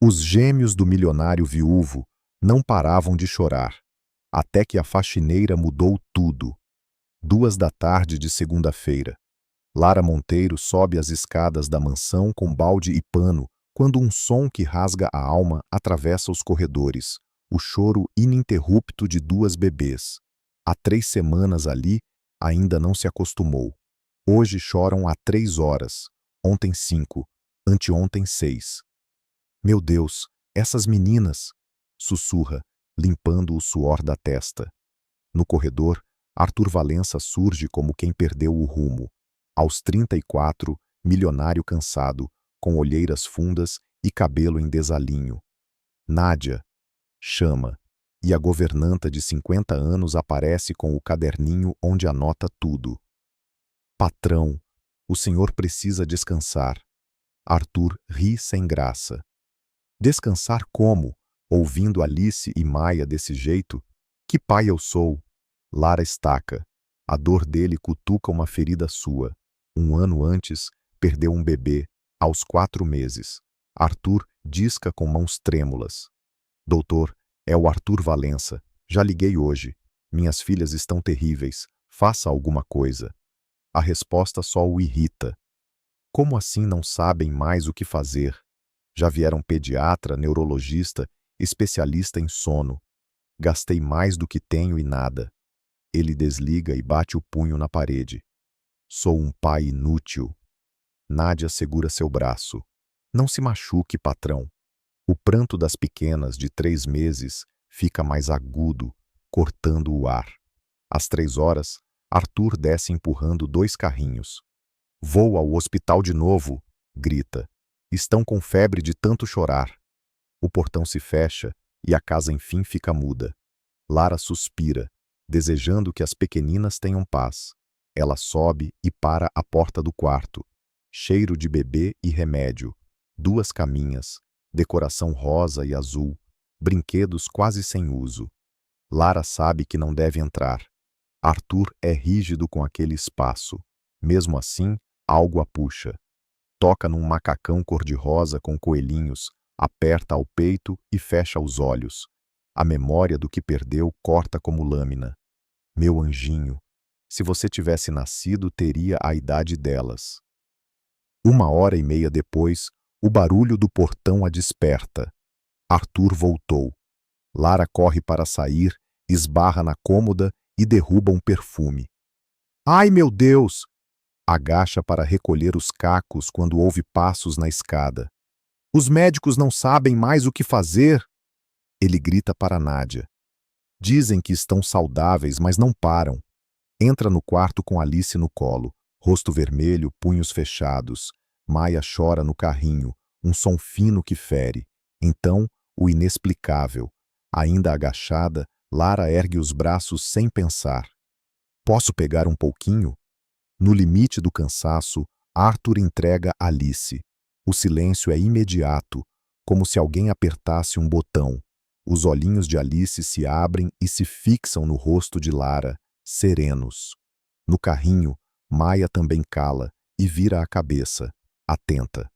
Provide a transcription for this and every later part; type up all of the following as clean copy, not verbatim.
Os gêmeos do milionário viúvo não paravam de chorar, até que a faxineira mudou tudo. 2 da tarde de segunda-feira. Lara Monteiro sobe as escadas da mansão com balde e pano, quando um som que rasga a alma atravessa os corredores. O choro ininterrupto de 2 bebês. Há 3 semanas ali, ainda não se acostumou. Hoje choram há 3 horas, ontem 5, anteontem 6. Meu Deus, essas meninas! Sussurra, limpando o suor da testa. No corredor, Arthur Valença surge como quem perdeu o rumo. Aos 34, milionário cansado, com olheiras fundas e cabelo em desalinho. Nádia, chama, e a governanta de 50 anos aparece com o caderninho onde anota tudo. Patrão, o senhor precisa descansar. Arthur ri sem graça. Descansar como? Ouvindo Alice e Maia desse jeito? Que pai eu sou? Lara estaca. A dor dele cutuca uma ferida sua. 1 ano antes, perdeu um bebê, aos 4 meses. Arthur disca com mãos trêmulas. Doutor, é o Arthur Valença. Já liguei hoje. Minhas filhas estão terríveis. Faça alguma coisa. A resposta só o irrita. Como assim não sabem mais o que fazer? Já vieram pediatra, neurologista, especialista em sono. Gastei mais do que tenho e nada. Ele desliga e bate o punho na parede. Sou um pai inútil. Nádia segura seu braço. Não se machuque, patrão. O pranto das pequenas de 3 meses fica mais agudo, cortando o ar. Às 3 horas, Arthur desce empurrando 2 carrinhos. Vou ao hospital de novo, grita. Estão com febre de tanto chorar. O portão se fecha e a casa enfim fica muda. Lara suspira, desejando que as pequeninas tenham paz. Ela sobe e para à porta do quarto. Cheiro de bebê e remédio. 2 caminhas, decoração rosa e azul, brinquedos quase sem uso. Lara sabe que não deve entrar. Arthur é rígido com aquele espaço. Mesmo assim, algo a puxa. Toca num macacão cor-de-rosa com coelhinhos, aperta ao peito e fecha os olhos. A memória do que perdeu corta como lâmina. Meu anjinho, se você tivesse nascido, teria a idade delas. 1 hora e meia depois, o barulho do portão a desperta. Arthur voltou. Lara corre para sair, esbarra na cômoda e derruba um perfume. Ai, meu Deus! Agacha para recolher os cacos quando ouve passos na escada. Os médicos não sabem mais o que fazer! Ele grita para Nádia. Dizem que estão saudáveis, mas não param. Entra no quarto com Alice no colo, rosto vermelho, punhos fechados. Maia chora no carrinho, um som fino que fere. Então, o inexplicável. Ainda agachada, Lara ergue os braços sem pensar. Posso pegar um pouquinho? No limite do cansaço, Arthur entrega Alice. O silêncio é imediato, como se alguém apertasse um botão. Os olhinhos de Alice se abrem e se fixam no rosto de Lara, serenos. No carrinho, Maia também cala e vira a cabeça, atenta.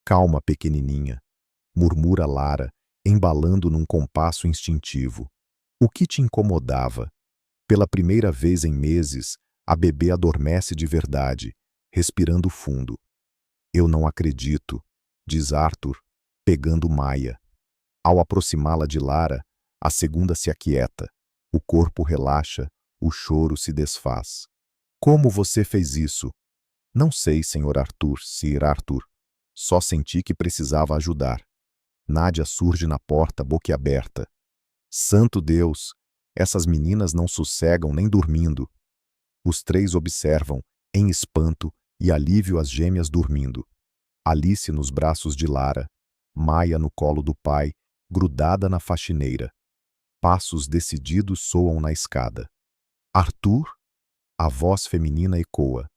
Calma, pequenininha, murmura Lara, embalando num compasso instintivo. O que te incomodava? Pela primeira vez em meses, a bebê adormece de verdade, respirando fundo. Eu não acredito, diz Arthur, pegando Maia. Ao aproximá-la de Lara, a segunda se aquieta. O corpo relaxa, o choro se desfaz. Como você fez isso? Não sei, senhor Arthur, Sir Arthur. Só senti que precisava ajudar. Nádia surge na porta, boquiaberta. Santo Deus! Essas meninas não sossegam nem dormindo. Os 3 observam, em espanto e alívio, as gêmeas dormindo. Alice nos braços de Lara, Maia no colo do pai, grudada na faxineira. Passos decididos soam na escada. Arthur? A voz feminina ecoa.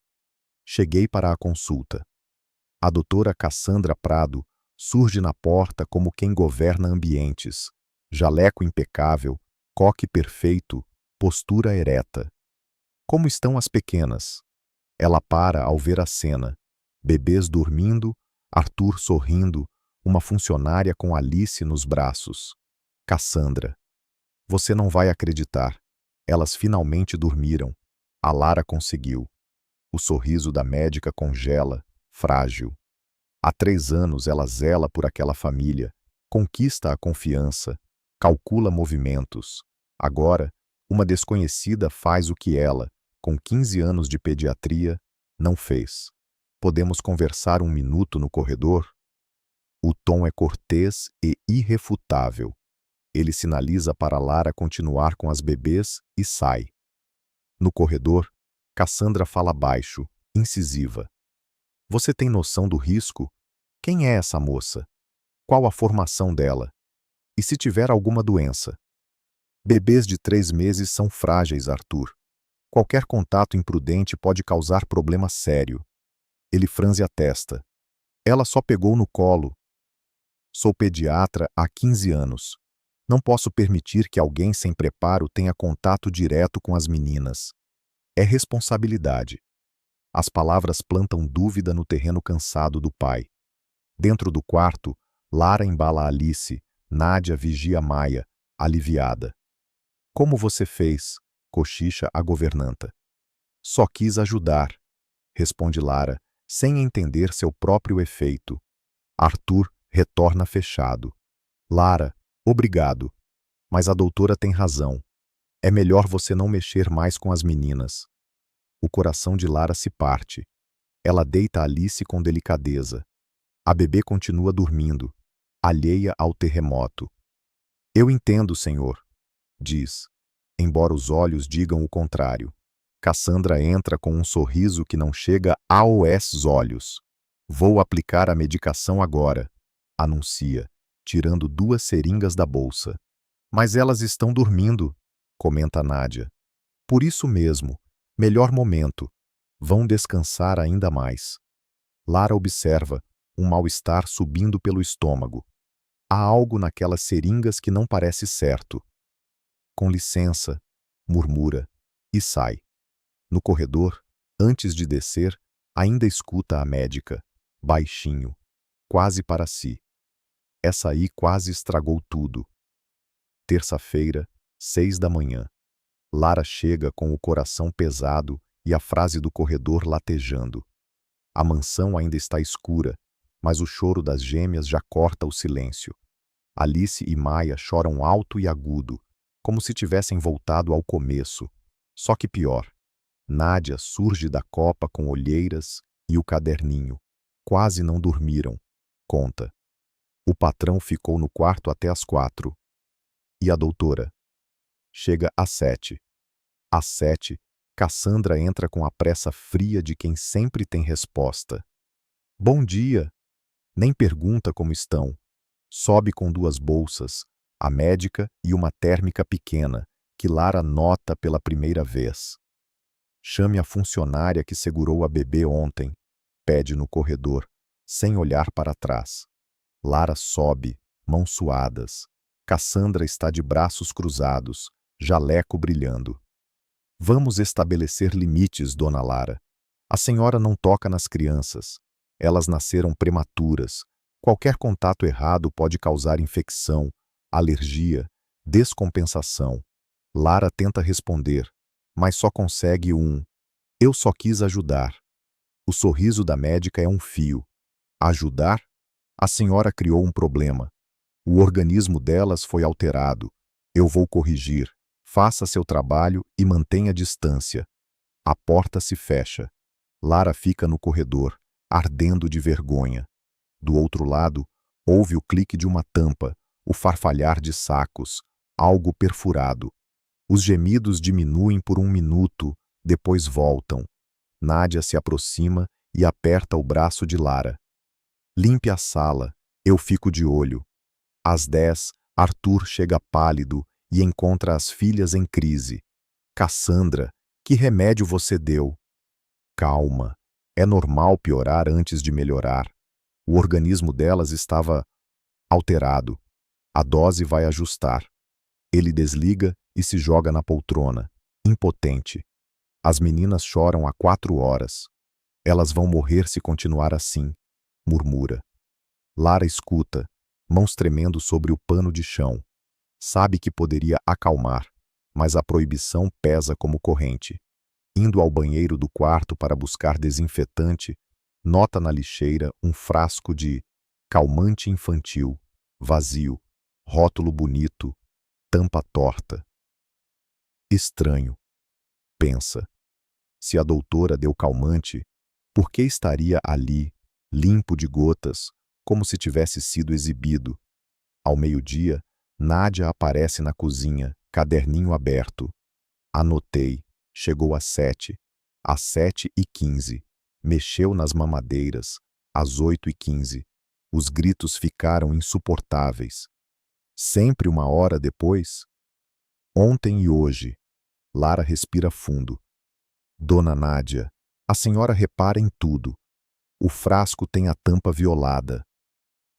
Cheguei para a consulta. A doutora Cassandra Prado surge na porta como quem governa ambientes. Jaleco impecável, coque perfeito, postura ereta. Como estão as pequenas? Ela para ao ver a cena. Bebês dormindo, Arthur sorrindo, uma funcionária com Alice nos braços. Cassandra. Você não vai acreditar. Elas finalmente dormiram. A Lara conseguiu. O sorriso da médica congela, frágil. Há 3 anos ela zela por aquela família, conquista a confiança, calcula movimentos. Agora, uma desconhecida faz o que ela, com 15 anos de pediatria, não fez. Podemos conversar 1 minuto no corredor? O tom é cortês e irrefutável. Ele sinaliza para Lara continuar com as bebês e sai. No corredor, Cassandra fala baixo, incisiva. Você tem noção do risco? Quem é essa moça? Qual a formação dela? E se tiver alguma doença? Bebês de 3 meses são frágeis, Arthur. Qualquer contato imprudente pode causar problema sério. Ele franze a testa. Ela só pegou no colo. Sou pediatra há 15 anos. Não posso permitir que alguém sem preparo tenha contato direto com as meninas. É responsabilidade. As palavras plantam dúvida no terreno cansado do pai. Dentro do quarto, Lara embala Alice, Nádia vigia Maia, aliviada. Como você fez? Cochicha a governanta. Só quis ajudar, responde Lara, sem entender seu próprio efeito. Arthur retorna fechado. Lara, obrigado. Mas a doutora tem razão. É melhor você não mexer mais com as meninas. O coração de Lara se parte. Ela deita Alice com delicadeza. A bebê continua dormindo, alheia ao terremoto. Eu entendo, senhor, diz, embora os olhos digam o contrário. Cassandra entra com um sorriso que não chega aos olhos. Vou aplicar a medicação agora, anuncia, tirando 2 seringas da bolsa. Mas elas estão dormindo, comenta Nádia. Por isso mesmo, melhor momento. Vão descansar ainda mais. Lara observa, um mal-estar subindo pelo estômago. Há algo naquelas seringas que não parece certo. Com licença, murmura, e sai. No corredor, antes de descer, ainda escuta a médica, baixinho, quase para si. Essa aí quase estragou tudo. Terça-feira, 6 da manhã. Lara chega com o coração pesado e a frase do corredor latejando. A mansão ainda está escura, mas o choro das gêmeas já corta o silêncio. Alice e Maia choram alto e agudo, como se tivessem voltado ao começo. Só que pior. Nádia surge da copa com olheiras e o caderninho. Quase não dormiram, conta. O patrão ficou no quarto até às 4. E a doutora? Chega às 7. Às 7, Cassandra entra com a pressa fria de quem sempre tem resposta. Bom dia! Nem pergunta como estão. Sobe com 2 bolsas, a médica e uma térmica pequena, que Lara nota pela primeira vez. Chame a funcionária que segurou a bebê ontem, pede no corredor, sem olhar para trás. Lara sobe, mãos suadas. Cassandra está de braços cruzados, jaleco brilhando. Vamos estabelecer limites, dona Lara. A senhora não toca nas crianças. Elas nasceram prematuras. Qualquer contato errado pode causar infecção, alergia, descompensação. Lara tenta responder, mas só consegue eu só quis ajudar. O sorriso da médica é um fio. Ajudar? A senhora criou um problema. O organismo delas foi alterado. Eu vou corrigir. Faça seu trabalho e mantenha distância. A porta se fecha. Lara fica no corredor, ardendo de vergonha. Do outro lado, ouve o clique de uma tampa, o farfalhar de sacos, algo perfurado. Os gemidos diminuem por 1 minuto, depois voltam. Nádia se aproxima e aperta o braço de Lara. Limpe a sala, eu fico de olho. Às 10, Arthur chega pálido e encontra as filhas em crise. Cassandra, que remédio você deu? Calma, é normal piorar antes de melhorar. O organismo delas estava alterado. A dose vai ajustar. Ele desliga e se joga na poltrona, impotente. As meninas choram há 4 horas. Elas vão morrer se continuar assim, murmura. Lara escuta, mãos tremendo sobre o pano de chão. Sabe que poderia acalmar, mas a proibição pesa como corrente. Indo ao banheiro do quarto para buscar desinfetante, nota na lixeira um frasco de calmante infantil, vazio, rótulo bonito, tampa torta. Estranho, pensa. Se a doutora deu calmante, por que estaria ali, limpo de gotas, como se tivesse sido exibido? Ao meio-dia, Nádia aparece na cozinha, caderninho aberto. Anotei. Chegou às 7. Às 7h15. Mexeu nas mamadeiras. Às 8h15. Os gritos ficaram insuportáveis. Sempre 1 hora depois? Ontem e hoje. Lara respira fundo. Dona Nádia, a senhora repara em tudo. O frasco tem a tampa violada.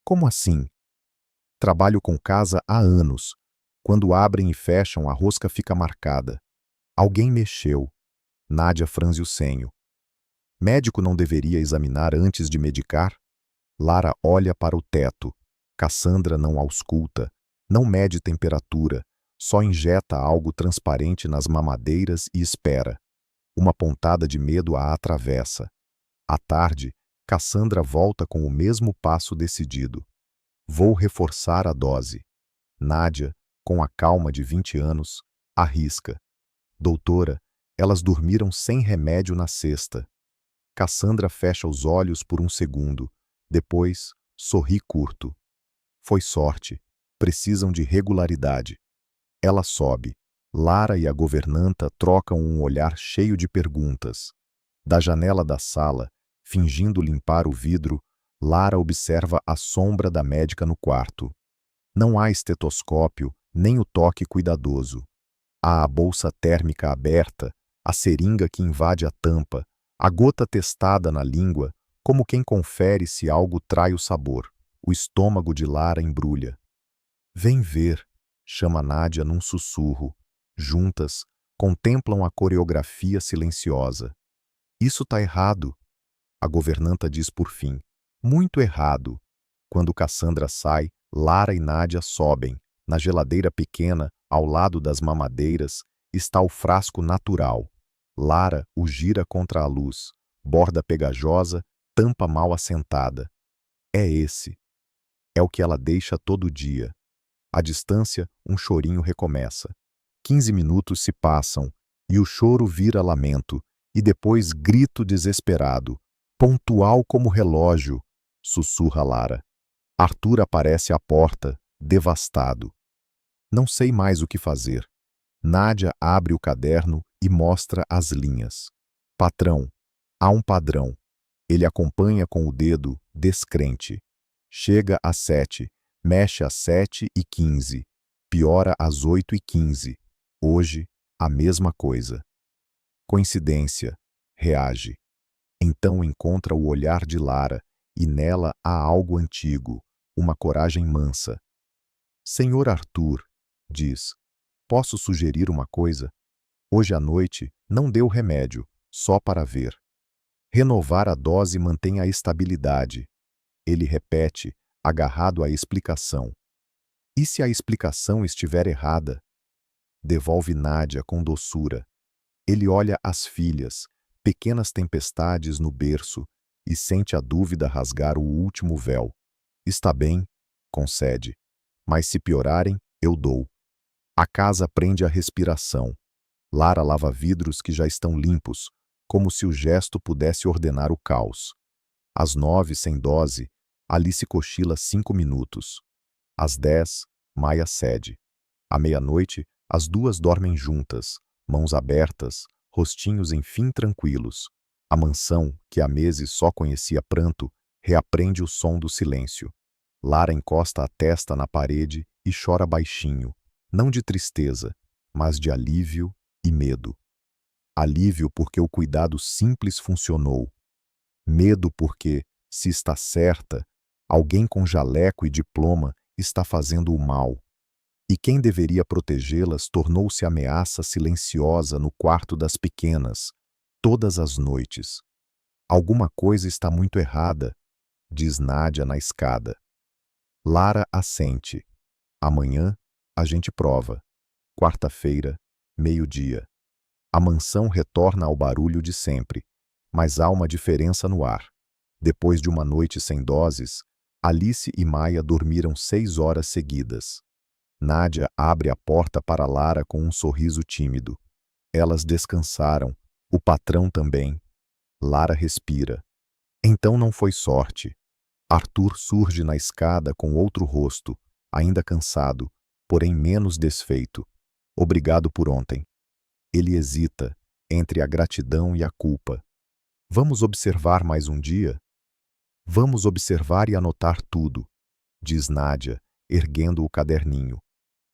Como assim? Trabalho com casa há anos. Quando abrem e fecham, a rosca fica marcada. Alguém mexeu. Nádia franze o senho. Médico não deveria examinar antes de medicar? Lara olha para o teto. Cassandra não ausculta, não mede temperatura, só injeta algo transparente nas mamadeiras e espera. Uma pontada de medo a atravessa. À tarde, Cassandra volta com o mesmo passo decidido. Vou reforçar a dose. Nádia, com a calma de 20 anos, arrisca. Doutora, elas dormiram sem remédio na sexta. Cassandra fecha os olhos por um segundo. Depois, sorri curto. Foi sorte. Precisam de regularidade. Ela sobe. Lara e a governanta trocam um olhar cheio de perguntas. Da janela da sala, fingindo limpar o vidro, Lara observa a sombra da médica no quarto. Não há estetoscópio, nem o toque cuidadoso. Há a bolsa térmica aberta, a seringa que invade a tampa, a gota testada na língua, como quem confere se algo trai o sabor. O estômago de Lara embrulha. Vem ver, chama Nádia num sussurro. Juntas, contemplam a coreografia silenciosa. Isso tá errado, a governanta diz por fim. Muito errado. Quando Cassandra sai, Lara e Nádia sobem. Na geladeira pequena, ao lado das mamadeiras, está o frasco natural. Lara o gira contra a luz. Borda pegajosa, tampa mal assentada. É esse. É o que ela deixa todo dia. À distância, um chorinho recomeça. 15 minutos se passam, e o choro vira lamento, e depois grito desesperado. Pontual como relógio, sussurra Lara. Arthur aparece à porta, devastado. Não sei mais o que fazer. Nádia abre o caderno e mostra as linhas. Patrão, há um padrão. Ele acompanha com o dedo, descrente. Chega às 7, mexe às 7h15, piora às 8h15. Hoje, a mesma coisa. Coincidência, reage. Então encontra o olhar de Lara, e nela há algo antigo, uma coragem mansa. Senhor Arthur, diz, posso sugerir uma coisa? Hoje à noite não dê o remédio, só para ver. Renovar a dose mantém a estabilidade. Ele repete, agarrado à explicação. E se a explicação estiver errada? Devolve Nádia com doçura. Ele olha as filhas, pequenas tempestades no berço, e sente a dúvida rasgar o último véu. Está bem, concede. Mas se piorarem, eu dou. A casa prende a respiração. Lara lava vidros que já estão limpos, como se o gesto pudesse ordenar o caos. Às 9, sem dose, Alice cochila 5 minutos. Às 10, Maia cede. À meia-noite, as duas dormem juntas, mãos abertas, rostinhos enfim tranquilos. A mansão, que há meses só conhecia pranto, reaprende o som do silêncio. Lara encosta a testa na parede e chora baixinho, não de tristeza, mas de alívio e medo. Alívio porque o cuidado simples funcionou. Medo porque, se está certa, alguém com jaleco e diploma está fazendo o mal. E quem deveria protegê-las tornou-se ameaça silenciosa no quarto das pequenas, todas as noites. Alguma coisa está muito errada, diz Nádia na escada. Lara assente. Amanhã, a gente prova. Quarta-feira, meio-dia. A mansão retorna ao barulho de sempre, mas há uma diferença no ar. Depois de uma noite sem doses, Alice e Maia dormiram 6 horas seguidas. Nádia abre a porta para Lara com um sorriso tímido. Elas descansaram, o patrão também. Lara respira. Então não foi sorte. Arthur surge na escada com outro rosto, ainda cansado, porém menos desfeito. Obrigado por ontem. Ele hesita, entre a gratidão e a culpa. Vamos observar mais um dia? Vamos observar e anotar tudo, diz Nádia, erguendo o caderninho.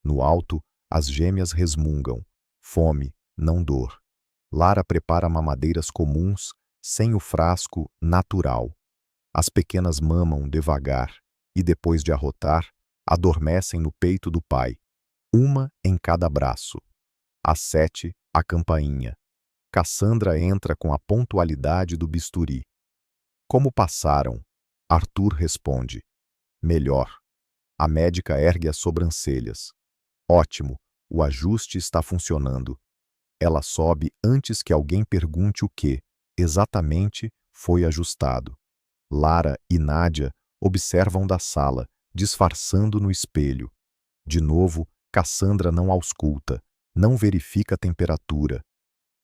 No alto, as gêmeas resmungam. Fome, não dor. Lara prepara mamadeiras comuns, sem o frasco natural. As pequenas mamam devagar e, depois de arrotar, adormecem no peito do pai, uma em cada braço. Às 7, a campainha. Cassandra entra com a pontualidade do bisturi. Como passaram? Arthur responde. Melhor. A médica ergue as sobrancelhas. Ótimo, o ajuste está funcionando. Ela sobe antes que alguém pergunte o que, exatamente, foi ajustado. Lara e Nádia observam da sala, disfarçando no espelho. De novo, Cassandra não ausculta, não verifica a temperatura.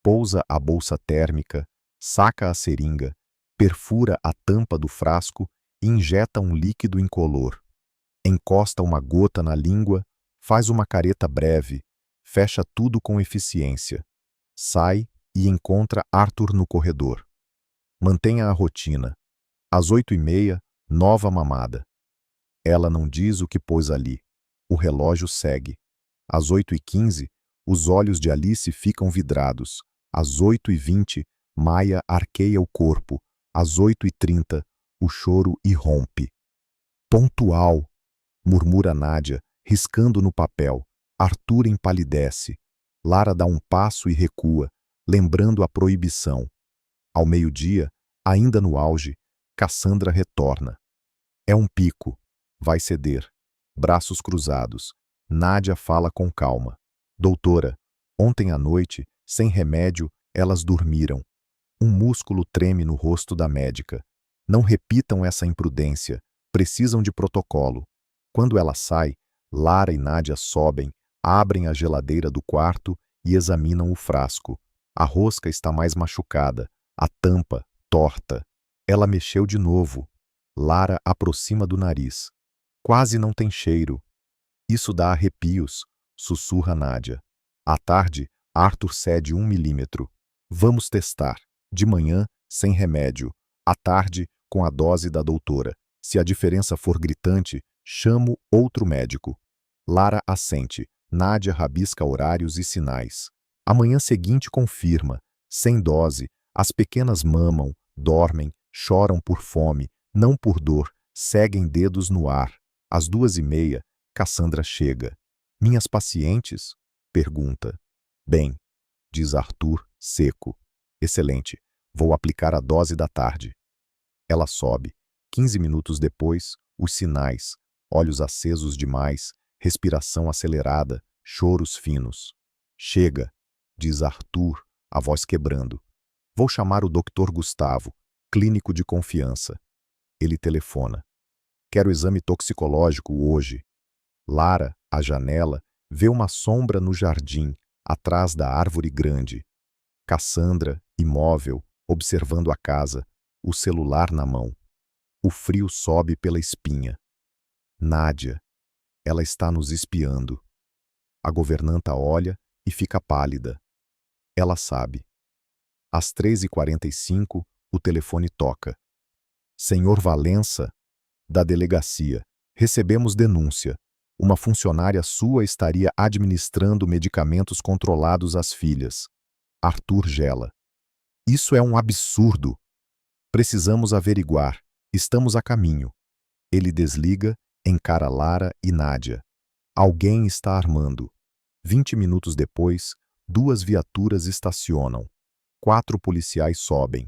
Pousa a bolsa térmica, saca a seringa, perfura a tampa do frasco e injeta um líquido incolor. Encosta uma gota na língua, faz uma careta breve, fecha tudo com eficiência. Sai e encontra Arthur no corredor. Mantenha a rotina. Às 8h30, nova mamada. Ela não diz o que pôs ali. O relógio segue. Às 8h15, os olhos de Alice ficam vidrados. Às 8h20, Maia arqueia o corpo. Às 8h30, o choro irrompe. Pontual, murmura Nádia, riscando no papel. Arthur empalidece. Lara dá um passo e recua, lembrando a proibição. Ao meio-dia, ainda no auge, Cassandra retorna. É um pico. Vai ceder. Braços cruzados. Nádia fala com calma. Doutora, ontem à noite, sem remédio, elas dormiram. Um músculo treme no rosto da médica. Não repitam essa imprudência. Precisam de protocolo. Quando ela sai, Lara e Nádia sobem, abrem a geladeira do quarto e examinam o frasco. A rosca está mais machucada, a tampa, torta. Ela mexeu de novo. Lara aproxima do nariz. Quase não tem cheiro. Isso dá arrepios, sussurra Nádia. À tarde, Arthur cede 1 milímetro. Vamos testar. De manhã, sem remédio. À tarde, com a dose da doutora. Se a diferença for gritante, chamo outro médico. Lara assente. Nádia rabisca horários e sinais. A manhã seguinte confirma. Sem dose, as pequenas mamam, dormem, choram por fome, não por dor, seguem dedos no ar. Às 2h30, Cassandra chega. Minhas pacientes? Pergunta. Bem, diz Arthur, seco. Excelente, vou aplicar a dose da tarde. Ela sobe. 15 minutos depois, os sinais. Olhos acesos demais, respiração acelerada, choros finos. Chega, diz Arthur, a voz quebrando. Vou chamar o Dr. Gustavo, clínico de confiança. Ele telefona. Quero exame toxicológico hoje. Lara, à janela, vê uma sombra no jardim, atrás da árvore grande. Cassandra, imóvel, observando a casa, o celular na mão. O frio sobe pela espinha. Nádia. Ela está nos espiando. A governanta olha e fica pálida. Ela sabe. Às 3h45, o telefone toca. Senhor Valença, da delegacia, recebemos denúncia. Uma funcionária sua estaria administrando medicamentos controlados às filhas. Arthur gela. Isso é um absurdo. Precisamos averiguar. Estamos a caminho. Ele desliga, encara Lara e Nádia. Alguém está armando. 20 minutos depois, 2 viaturas estacionam. 4 policiais sobem.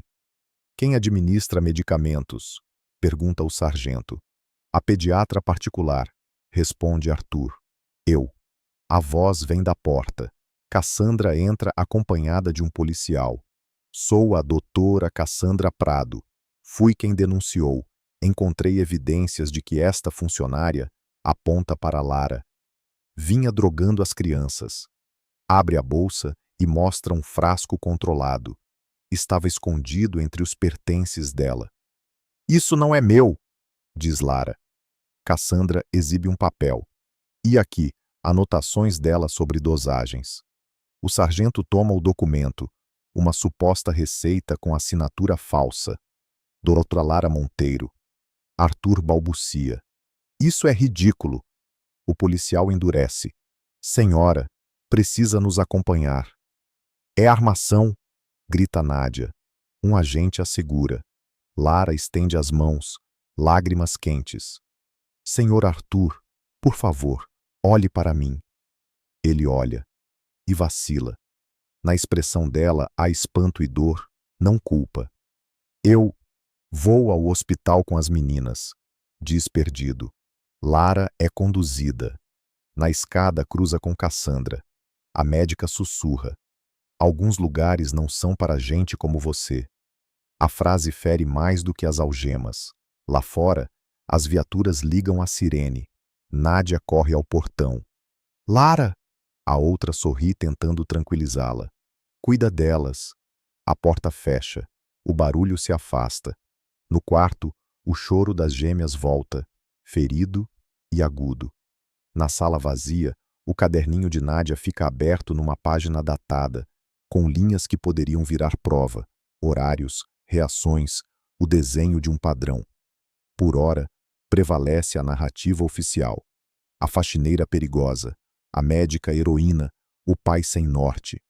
Quem administra medicamentos? Pergunta o sargento. A pediatra particular, responde Arthur. Eu. A voz vem da porta. Cassandra entra acompanhada de um policial. Sou a doutora Cassandra Prado. Fui quem denunciou. Encontrei evidências de que esta funcionária aponta para Lara. Vinha drogando as crianças. Abre a bolsa e mostra um frasco controlado. Estava escondido entre os pertences dela. Isso não é meu, diz Lara. Cassandra exibe um papel. E aqui, anotações dela sobre dosagens. O sargento toma o documento, uma suposta receita com assinatura falsa. Doutora Lara Monteiro. Arthur balbucia. Isso é ridículo. O policial endurece. Senhora, precisa nos acompanhar. É armação, grita Nádia. Um agente a segura. Lara estende as mãos, lágrimas quentes. Senhor Arthur, por favor, olhe para mim. Ele olha e vacila. Na expressão dela há espanto e dor, não culpa. Eu vou ao hospital com as meninas, diz perdido. Lara é conduzida. Na escada cruza com Cassandra. A médica sussurra. Alguns lugares não são para gente como você. A frase fere mais do que as algemas. Lá fora, as viaturas ligam a sirene. Nádia corre ao portão. Lara! A outra sorri tentando tranquilizá-la. Cuida delas. A porta fecha. O barulho se afasta. No quarto, o choro das gêmeas volta, ferido e agudo. Na sala vazia, o caderninho de Nádia fica aberto numa página datada, com linhas que poderiam virar prova, horários, reações, o desenho de um padrão. Por ora, prevalece a narrativa oficial. A faxineira perigosa, a médica heroína, o pai sem norte.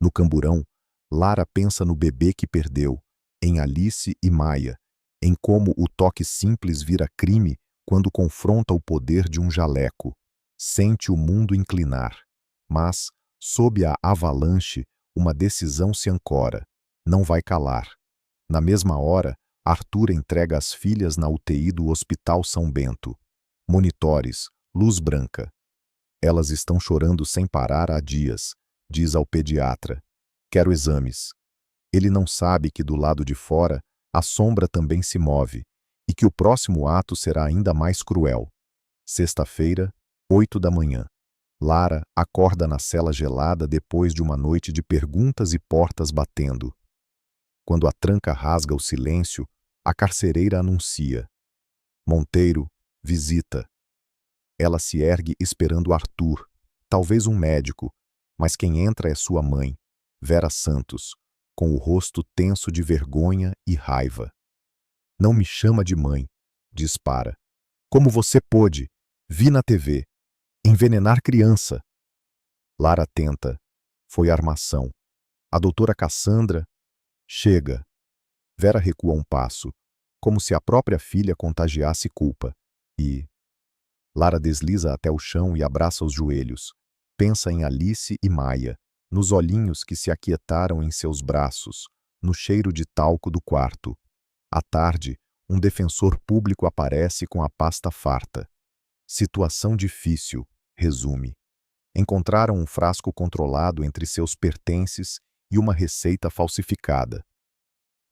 No camburão, Lara pensa no bebê que perdeu, em Alice e Maia, em como o toque simples vira crime quando confronta o poder de um jaleco. Sente o mundo inclinar. Mas, sob a avalanche, uma decisão se ancora. Não vai calar. Na mesma hora, Arthur entrega as filhas na UTI do Hospital São Bento. Monitores, luz branca. Elas estão chorando sem parar há dias, diz ao pediatra. Quero exames. Ele não sabe que do lado de fora, a sombra também se move, e que o próximo ato será ainda mais cruel. Sexta-feira, 8 da manhã. Lara acorda na cela gelada depois de uma noite de perguntas e portas batendo. Quando a tranca rasga o silêncio, a carcereira anuncia. Monteiro, visita. Ela se ergue esperando Arthur, talvez um médico, mas quem entra é sua mãe, Vera Santos, com o rosto tenso de vergonha e raiva. Não me chama de mãe, dispara. Como você pôde? Vi na TV. Envenenar criança. Lara tenta. Foi armação. A doutora Cassandra. Chega. Vera recua um passo, como se a própria filha contagiasse culpa. E... Lara desliza até o chão e abraça os joelhos. Pensa em Alice e Maia, nos olhinhos que se aquietaram em seus braços, no cheiro de talco do quarto. À tarde, um defensor público aparece com a pasta farta. Situação difícil, resume. Encontraram um frasco controlado entre seus pertences e uma receita falsificada.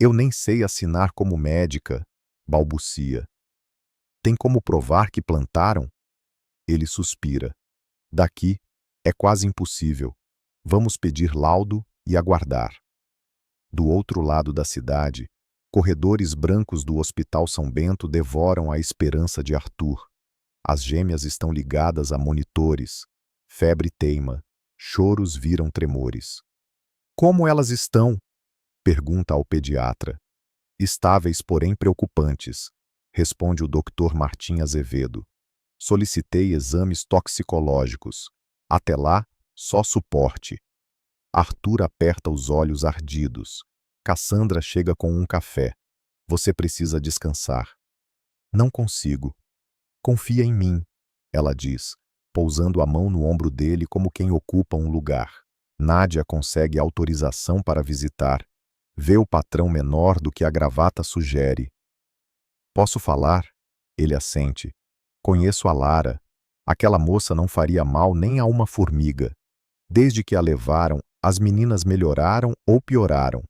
Eu nem sei assinar como médica, balbucia. Tem como provar que plantaram? Ele suspira. Daqui, é quase impossível. Vamos pedir laudo e aguardar. Do outro lado da cidade, corredores brancos do Hospital São Bento devoram a esperança de Arthur. As gêmeas estão ligadas a monitores. Febre teima. Choros viram tremores. Como elas estão? Pergunta ao pediatra. Estáveis, porém preocupantes, responde o Dr. Martim Azevedo. Solicitei exames toxicológicos. Até lá, só suporte. Arthur aperta os olhos ardidos. Cassandra chega com um café. Você precisa descansar. Não consigo. Confia em mim, ela diz, pousando a mão no ombro dele como quem ocupa um lugar. Nádia consegue autorização para visitar. Vê o patrão menor do que a gravata sugere. Posso falar? Ele assente. Conheço a Lara. Aquela moça não faria mal nem a uma formiga. Desde que a levaram, as meninas melhoraram ou pioraram?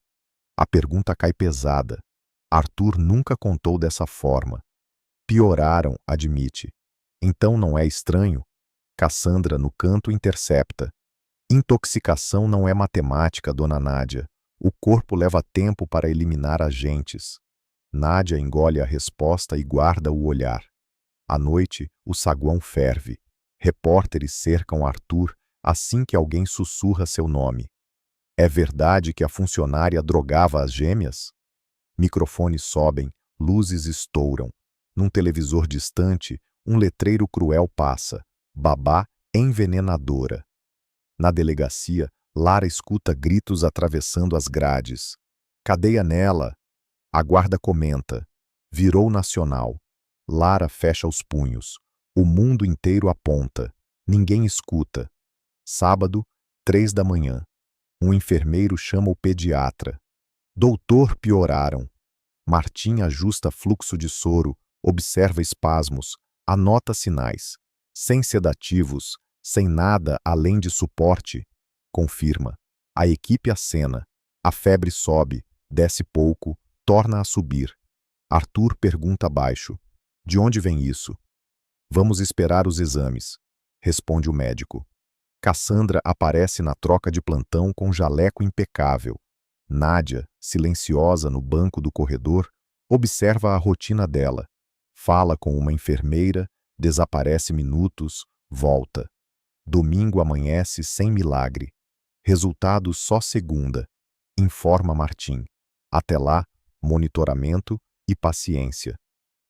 A pergunta cai pesada. Arthur nunca contou dessa forma. Pioraram, admite. Então não é estranho? Cassandra, no canto, intercepta. Intoxicação não é matemática, dona Nádia. O corpo leva tempo para eliminar agentes. Nádia engole a resposta e guarda o olhar. À noite, o saguão ferve. Repórteres cercam Arthur assim que alguém sussurra seu nome. É verdade que a funcionária drogava as gêmeas? Microfones sobem, luzes estouram. Num televisor distante, um letreiro cruel passa. Babá envenenadora. Na delegacia, Lara escuta gritos atravessando as grades. Cadeia nela! A guarda comenta. Virou nacional. Lara fecha os punhos. O mundo inteiro aponta. Ninguém escuta. Sábado, 3 da manhã. Um enfermeiro chama o pediatra. Doutor, pioraram. Martim ajusta fluxo de soro, observa espasmos, anota sinais. Sem sedativos, sem nada além de suporte. Confirma. A equipe acena. A febre sobe, desce pouco, torna a subir. Arthur pergunta baixo. De onde vem isso? Vamos esperar os exames, responde o médico. Cassandra aparece na troca de plantão com jaleco impecável. Nádia, silenciosa no banco do corredor, observa a rotina dela. Fala com uma enfermeira, desaparece minutos, volta. Domingo amanhece sem milagre. Resultado só segunda, informa Martim. Até lá, monitoramento e paciência.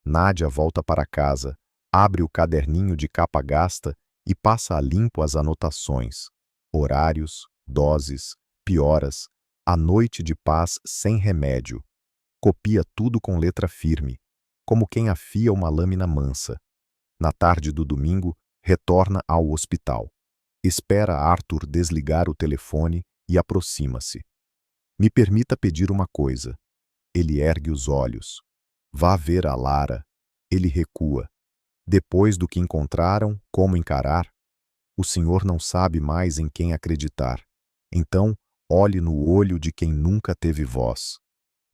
Nádia volta para casa, abre o caderninho de capa gasta e passa a limpo as anotações. Horários, doses, pioras, a noite de paz sem remédio. Copia tudo com letra firme, como quem afia uma lâmina mansa. Na tarde do domingo, retorna ao hospital. Espera Arthur desligar o telefone e aproxima-se. Me permita pedir uma coisa. Ele ergue os olhos. Vá ver a Lara. Ele recua. Depois do que encontraram, como encarar? O senhor não sabe mais em quem acreditar. Então, olhe no olho de quem nunca teve voz.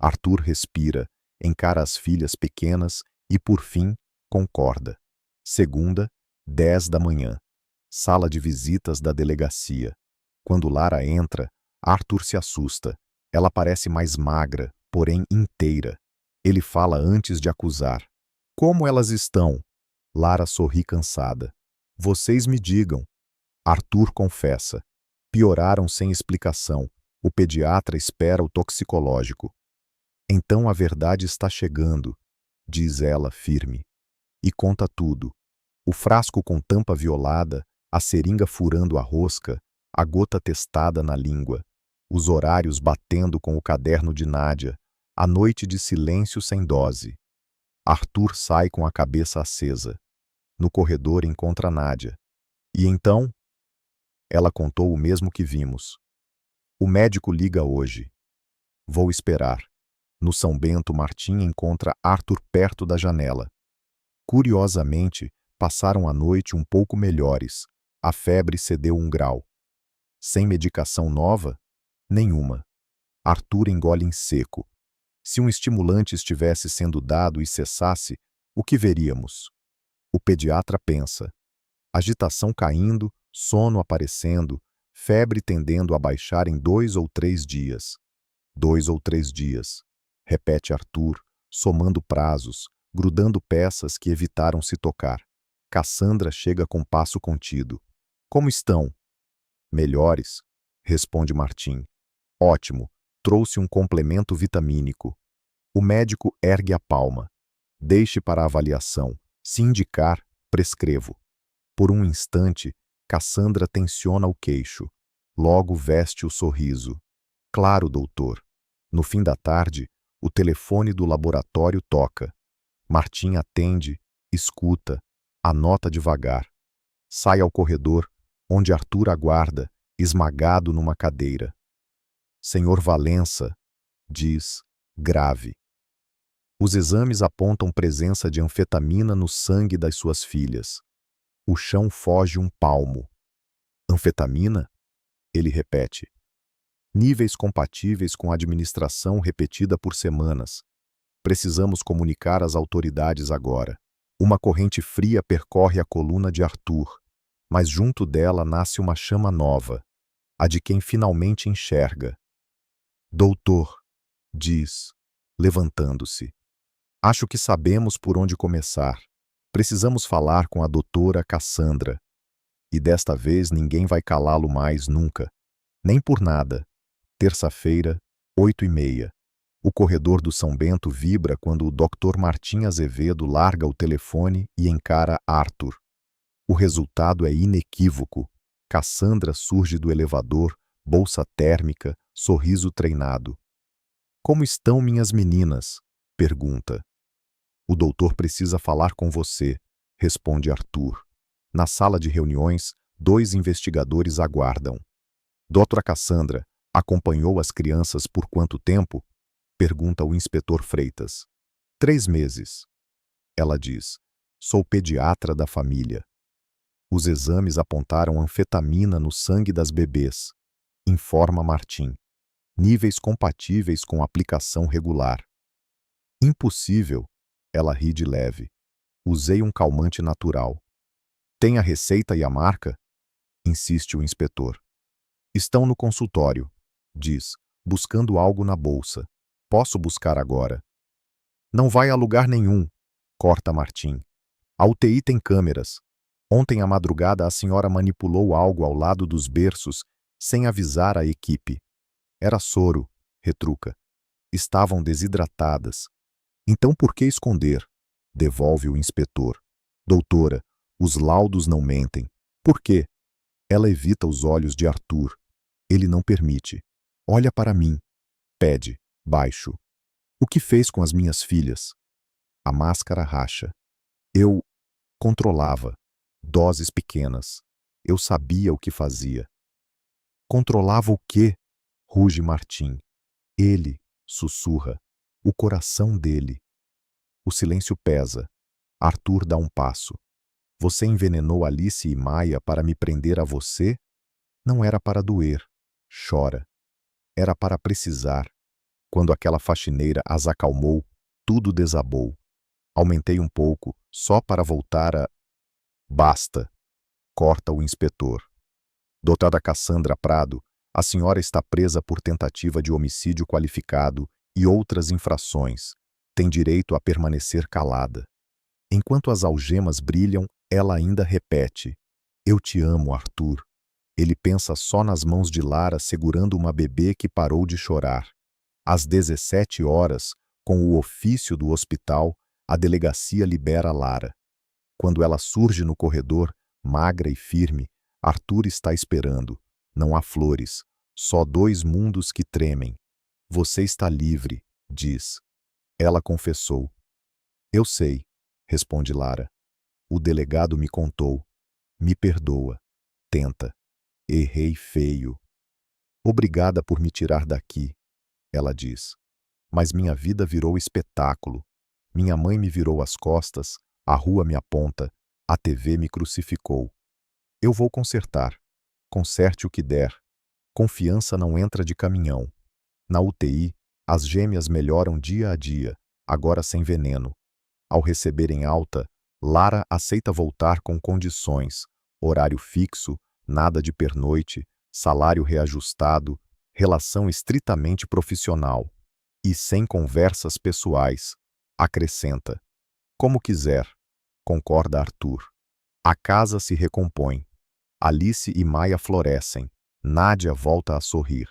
Arthur respira, encara as filhas pequenas e, por fim, concorda. Segunda, 10 da manhã. Sala de visitas da delegacia. Quando Lara entra, Arthur se assusta. Ela parece mais magra, porém inteira. Ele fala antes de acusar. Como elas estão? Lara sorri cansada. Vocês me digam. Arthur confessa. Pioraram sem explicação. O pediatra espera o toxicológico. Então a verdade está chegando, diz ela firme. E conta tudo. O frasco com tampa violada, a seringa furando a rosca, a gota testada na língua, os horários batendo com o caderno de Nádia, a noite de silêncio sem dose. Arthur sai com a cabeça acesa. No corredor encontra Nádia. E então? Ela contou o mesmo que vimos. O médico liga hoje. Vou esperar. No São Bento, Martim encontra Arthur perto da janela. Curiosamente, passaram a noite um pouco melhores. A febre cedeu 1 grau. Sem medicação nova? Nenhuma. Arthur engole em seco. Se um estimulante estivesse sendo dado e cessasse, o que veríamos? O pediatra pensa. Agitação caindo, sono aparecendo, febre tendendo a baixar em 2 ou 3 dias. 2 ou 3 dias. Repete Arthur, somando prazos, grudando peças que evitaram se tocar. Cassandra chega com passo contido. Como estão? Melhores, responde Martim. Ótimo, trouxe um complemento vitamínico. O médico ergue a palma. Deixe para avaliação. Se indicar, prescrevo. Por um instante, Cassandra tensiona o queixo. Logo veste o sorriso. Claro, doutor. No fim da tarde, o telefone do laboratório toca. Martim atende, escuta, anota devagar. Sai ao corredor, onde Arthur aguarda, esmagado numa cadeira. Senhor Valença, diz, grave. Os exames apontam presença de anfetamina no sangue das suas filhas. O chão foge um palmo. Anfetamina? Ele repete. Níveis compatíveis com a administração repetida por semanas. Precisamos comunicar às autoridades agora. Uma corrente fria percorre a coluna de Arthur, mas junto dela nasce uma chama nova, a de quem finalmente enxerga. Doutor, diz, levantando-se. Acho que sabemos por onde começar. Precisamos falar com a doutora Cassandra. E desta vez ninguém vai calá-lo mais nunca. Nem por nada. Terça-feira, 8h30. O corredor do São Bento vibra quando o Dr. Martim Azevedo larga o telefone e encara Arthur. O resultado é inequívoco. Cassandra surge do elevador, bolsa térmica, sorriso treinado. Como estão minhas meninas? Pergunta. O doutor precisa falar com você, responde Arthur. Na sala de reuniões, 2 investigadores aguardam. Doutora Cassandra, acompanhou as crianças por quanto tempo? Pergunta o inspetor Freitas. 3 meses. Ela diz, sou pediatra da família. Os exames apontaram anfetamina no sangue das bebês, informa Martim. Níveis compatíveis com aplicação regular. Impossível, ela ri de leve. Usei um calmante natural. Tem a receita e a marca? Insiste o inspetor. Estão no consultório, diz, buscando algo na bolsa. Posso buscar agora. Não vai a lugar nenhum, corta Martim. A UTI tem câmeras. Ontem à madrugada a senhora manipulou algo ao lado dos berços sem avisar a equipe. Era soro, retruca. Estavam desidratadas. Então por que esconder? Devolve o inspetor. Doutora, os laudos não mentem. Por quê? Ela evita os olhos de Arthur. Ele não permite. Olha para mim. Pede, baixo. O que fez com as minhas filhas? A máscara racha. Eu controlava. Doses pequenas. Eu sabia o que fazia. Controlava o quê? Ruge Martim. Ele, sussurra. O coração dele. O silêncio pesa. Arthur dá um passo. Você envenenou Alice e Maia para me prender a você? Não era para doer. Chora. Era para precisar. Quando aquela faxineira as acalmou, tudo desabou. Aumentei um pouco, só para voltar a... Basta. Corta o inspetor. Doutora Cassandra Prado, a senhora está presa por tentativa de homicídio qualificado e outras infrações. Tem direito a permanecer calada. Enquanto as algemas brilham, ela ainda repete. Eu te amo, Arthur. Ele pensa só nas mãos de Lara segurando uma bebê que parou de chorar. Às 17 horas, com o ofício do hospital, a delegacia libera Lara. Quando ela surge no corredor, magra e firme, Arthur está esperando. Não há flores, só 2 mundos que tremem. Você está livre, diz. Ela confessou. Eu sei, responde Lara. O delegado me contou. Me perdoa. Tenta. Errei feio. Obrigada por me tirar daqui, ela diz. Mas minha vida virou espetáculo. Minha mãe me virou as costas, a rua me aponta, a TV me crucificou. Eu vou consertar. Conserte o que der. Confiança não entra de caminhão. Na UTI, as gêmeas melhoram dia a dia, agora sem veneno. Ao receberem alta, Lara aceita voltar com condições, horário fixo, nada de pernoite, salário reajustado, relação estritamente profissional. E sem conversas pessoais, acrescenta. Como quiser, concorda Arthur. A casa se recompõe. Alice e Maia florescem. Nádia volta a sorrir.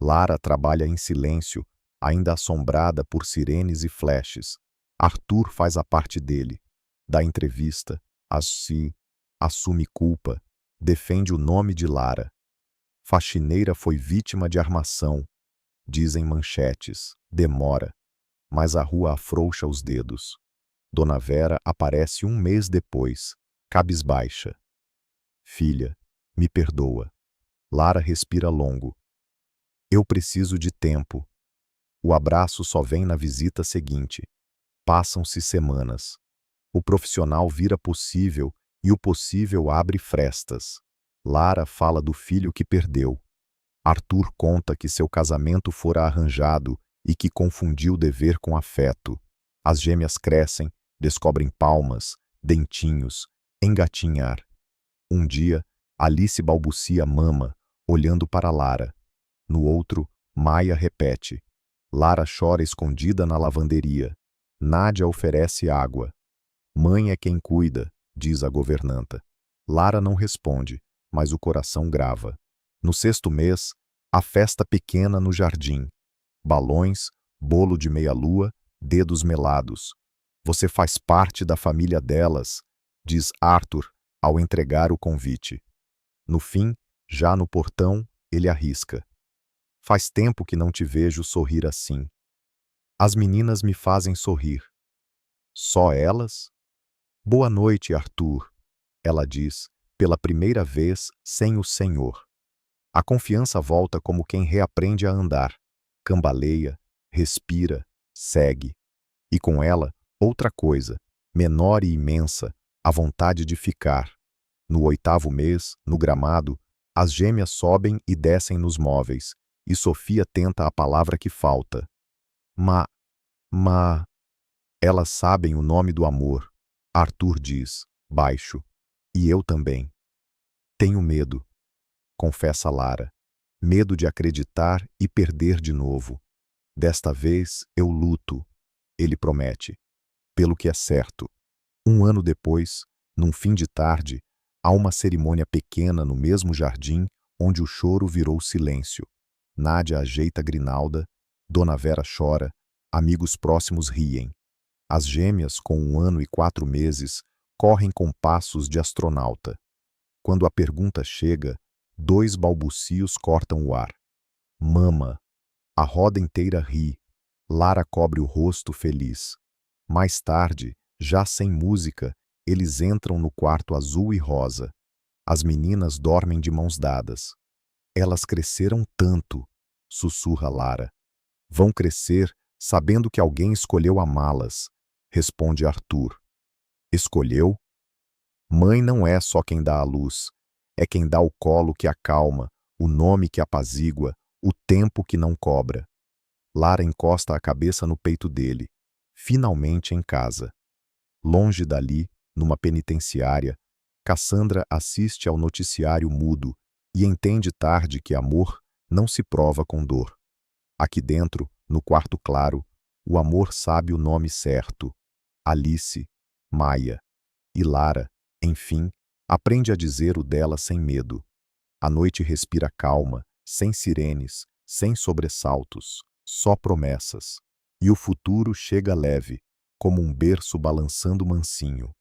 Lara trabalha em silêncio, ainda assombrada por sirenes e flashes. Arthur faz a parte dele. Dá entrevista, assume culpa, defende o nome de Lara. Faxineira foi vítima de armação, dizem manchetes, demora, mas a rua afrouxa os dedos. Dona Vera aparece 1 mês depois, cabisbaixa. Filha, me perdoa. Lara respira longo. Eu preciso de tempo. O abraço só vem na visita seguinte. Passam-se semanas. O profissional vira possível e o possível abre frestas. Lara fala do filho que perdeu. Arthur conta que seu casamento fora arranjado e que confundiu dever com afeto. As gêmeas crescem, descobrem palmas, dentinhos, engatinhar. Um dia, Alice balbucia mama, olhando para Lara. No outro, Maia repete. Lara chora escondida na lavanderia. Nádia oferece água. Mãe é quem cuida, diz a governanta. Lara não responde, mas o coração grava. No sexto mês, a festa pequena no jardim. Balões, bolo de meia-lua, dedos melados. Você faz parte da família delas, diz Arthur ao entregar o convite. No fim, já no portão, ele arrisca. Faz tempo que não te vejo sorrir assim. As meninas me fazem sorrir. Só elas? Boa noite, Arthur, ela diz, pela primeira vez sem o senhor. A confiança volta como quem reaprende a andar. Cambaleia, respira, segue. E com ela, outra coisa, menor e imensa, a vontade de ficar. No oitavo mês, no gramado, as gêmeas sobem e descem nos móveis, e Sofia tenta a palavra que falta. Ma. Elas sabem o nome do amor, Arthur diz, baixo. E eu também. Tenho medo, confessa Lara. Medo de acreditar e perder de novo. Desta vez eu luto, ele promete, pelo que é certo. Um ano depois, num fim de tarde, há uma cerimônia pequena no mesmo jardim onde o choro virou silêncio. Nádia ajeita a grinalda, Dona Vera chora, amigos próximos riem. As gêmeas, com 1 ano e 4 meses, correm com passos de astronauta. Quando a pergunta chega, 2 balbucios cortam o ar. Mama. A roda inteira ri. Lara cobre o rosto feliz. Mais tarde, já sem música, eles entram no quarto azul e rosa. As meninas dormem de mãos dadas. Elas cresceram tanto, sussurra Lara. Vão crescer sabendo que alguém escolheu amá-las, responde Arthur. Escolheu? Mãe não é só quem dá a luz, é quem dá o colo que acalma, o nome que apazigua, o tempo que não cobra. Lara encosta a cabeça no peito dele, finalmente em casa. Longe dali, numa penitenciária, Cassandra assiste ao noticiário mudo e entende tarde que amor não se prova com dor. Aqui dentro, no quarto claro, o amor sabe o nome certo. Alice, Maia. E Lara, enfim, aprende a dizer o dela sem medo. A noite respira calma, sem sirenes, sem sobressaltos, só promessas. E o futuro chega leve, como um berço balançando mansinho.